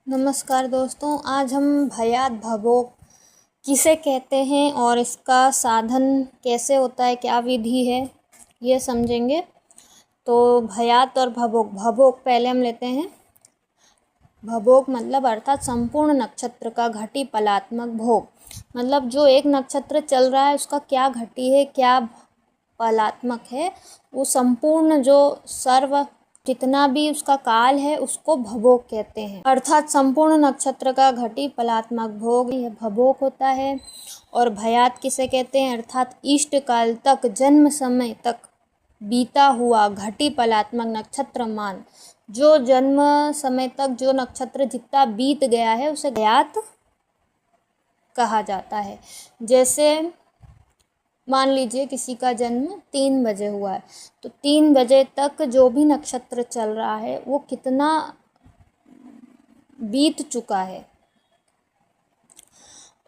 नमस्कार दोस्तों, आज हम भयात भवोक किसे कहते हैं और इसका साधन कैसे होता है, क्या विधि है, ये समझेंगे। तो भयात और भवोक, भवोक पहले हम लेते हैं। भवोक मतलब अर्थात संपूर्ण नक्षत्र का घटी पलात्मक भोग, मतलब जो एक नक्षत्र चल रहा है उसका क्या घटी है, क्या पलात्मक है, वो संपूर्ण जो सर्व जितना भी उसका काल है उसको भवोक कहते हैं। अर्थात संपूर्ण नक्षत्र का घटी पलात्मक भोग यह भवोक होता है। और भयात किसे कहते हैं, अर्थात इष्ट काल तक, जन्म समय तक बीता हुआ घटी पलात्मक नक्षत्र मान, जो जन्म समय तक जो नक्षत्र जितना बीत गया है उसे भयात कहा जाता है। जैसे मान लीजिए किसी का जन्म 3 बजे हुआ है, तो 3 बजे तक जो भी नक्षत्र चल रहा है वो कितना बीत चुका है,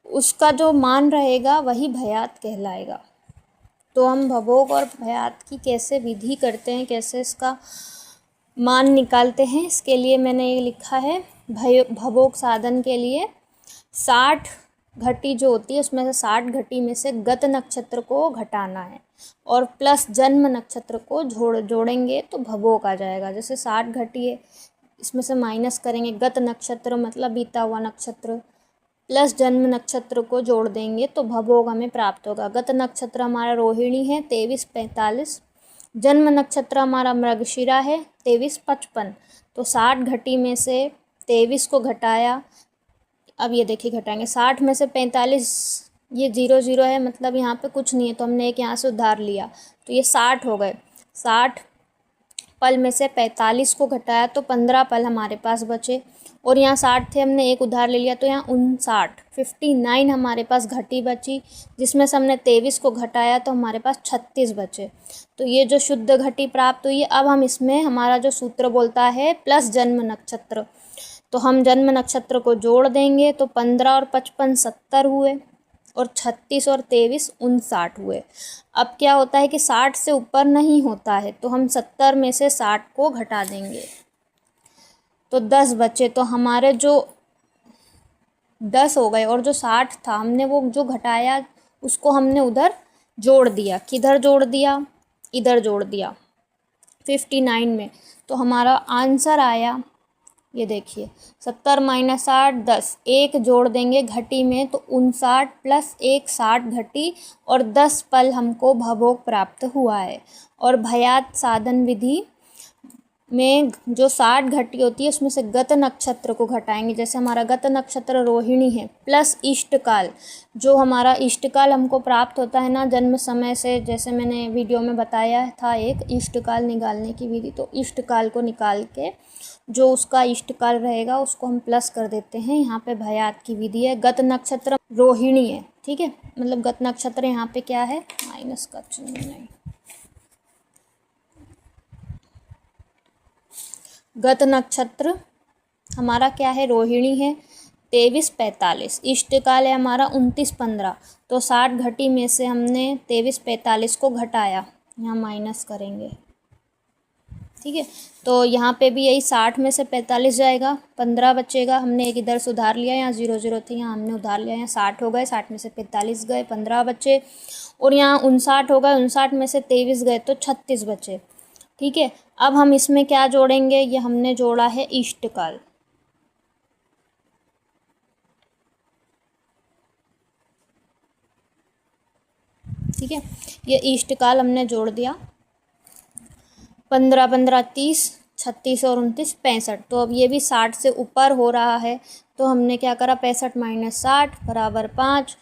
उसका जो मान रहेगा वही भयात कहलाएगा। तो हम भवोक और भयात की कैसे विधि करते हैं, कैसे इसका मान निकालते हैं, इसके लिए मैंने ये लिखा है। भवोक साधन के लिए 60 घटी जो होती है उसमें से 60 घटी में से गत नक्षत्र को घटाना है और प्लस जन्म नक्षत्र को जोड़ेंगे तो भवोक आ जाएगा। जैसे 60 घटी है, इसमें से माइनस करेंगे गत नक्षत्र मतलब बीता हुआ नक्षत्र, प्लस जन्म नक्षत्र को जोड़ देंगे तो भवोक हमें प्राप्त होगा। गत नक्षत्र हमारा रोहिणी है 23-45, जन्म नक्षत्र हमारा मृगशिरा है 23-55। तो 60 घटी में से 23 को घटाया, अब ये देखिए घटाएंगे 60 में से 45, ये 0 0 है मतलब यहाँ पे कुछ नहीं है, तो हमने एक यहाँ से उधार लिया तो ये 60 हो गए। 60 पल में से 45 को घटाया तो 15 पल हमारे पास बचे, और यहाँ 60 थे, हमने एक उधार ले लिया तो यहाँ 59 हमारे पास घटी बची, जिसमें से हमने 23 को घटाया तो हमारे पास 36 बचे। तो ये जो शुद्ध घटी प्राप्त हुई है। अब हम इसमें हमारा जो सूत्र बोलता है प्लस जन्म नक्षत्र, तो हम जन्म नक्षत्र को जोड़ देंगे तो 15 और 55 70 हुए, और 36 और 23 59 हुए। अब क्या होता है कि 60 से ऊपर नहीं होता है, तो हम 70 में से 60 को घटा देंगे तो 10 बचे। तो हमारे जो 10 हो गए, और जो 60 था हमने वो जो घटाया उसको हमने उधर जोड़ दिया। किधर जोड़ दिया, इधर जोड़ दिया 59 में। तो हमारा आंसर आया, ये देखिए 70 - 60 10, एक जोड़ देंगे घटी में तो 59 प्लस 1 60 घटी, और 10 पल हमको भवोक प्राप्त हुआ है। और भयात साधन विधि में जो 60 घटी होती है उसमें से गत नक्षत्र को घटाएंगे। जैसे हमारा गत नक्षत्र रोहिणी है प्लस इष्टकाल, जो हमारा इष्टकाल हमको प्राप्त होता है ना जन्म समय से, जैसे मैंने वीडियो में बताया था एक इष्टकाल निकालने की विधि, तो इष्टकाल को निकाल के जो उसका इष्टकाल रहेगा उसको हम प्लस कर देते हैं। यहाँ पे भयात की विधि है। गत नक्षत्र रोहिणी है, ठीक है, मतलब गत नक्षत्र यहाँ पे क्या है, माइनस का चिन्ह नहीं, गत नक्षत्र हमारा क्या है, रोहिणी है 23-45, इष्टकाल है हमारा 29-15। तो 60 घटी में से हमने 23-45 को घटाया, यहाँ माइनस करेंगे, ठीक है। तो यहाँ पे भी यही 60 में से 45 जाएगा, 15 बचेगा। हमने एक इधर से उधार लिया, यहाँ 0 0 थी, यहाँ हमने उधार लिया, यहाँ 60 हो गए, 60 में से 45 गए, 15 बचे, और यहाँ 59 हो गए, 59 में से 23 गए तो 36 बचे, ठीक है। अब हम इसमें क्या जोड़ेंगे, ये हमने जोड़ा है इष्टकाल, ठीक है, ये इष्टकाल हमने जोड़ दिया। 15 15 30, 36 और 29 65। तो अब ये भी 60 से ऊपर हो रहा है, तो हमने क्या करा, 65 - 60 = 5,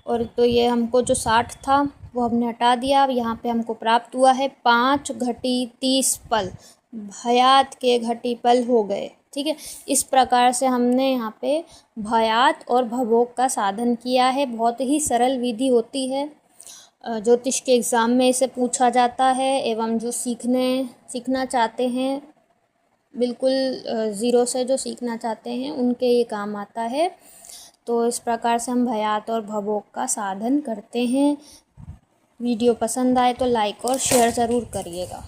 और तो ये हमको जो 60 था वो हमने हटा दिया। अब यहाँ पे हमको प्राप्त हुआ है 5 घटी 30 पल, भयात के घटी पल हो गए, ठीक है। इस प्रकार से हमने यहाँ पे भयात और भवोक का साधन किया है। बहुत ही सरल विधि होती है, ज्योतिष के एग्ज़ाम में इसे पूछा जाता है, एवं जो सीखना चाहते हैं, बिल्कुल ज़ीरो से जो सीखना चाहते हैं उनके ये काम आता है। तो इस प्रकार से हम भयात और भवोक का साधन करते हैं। वीडियो पसंद आए तो लाइक और शेयर ज़रूर करिएगा।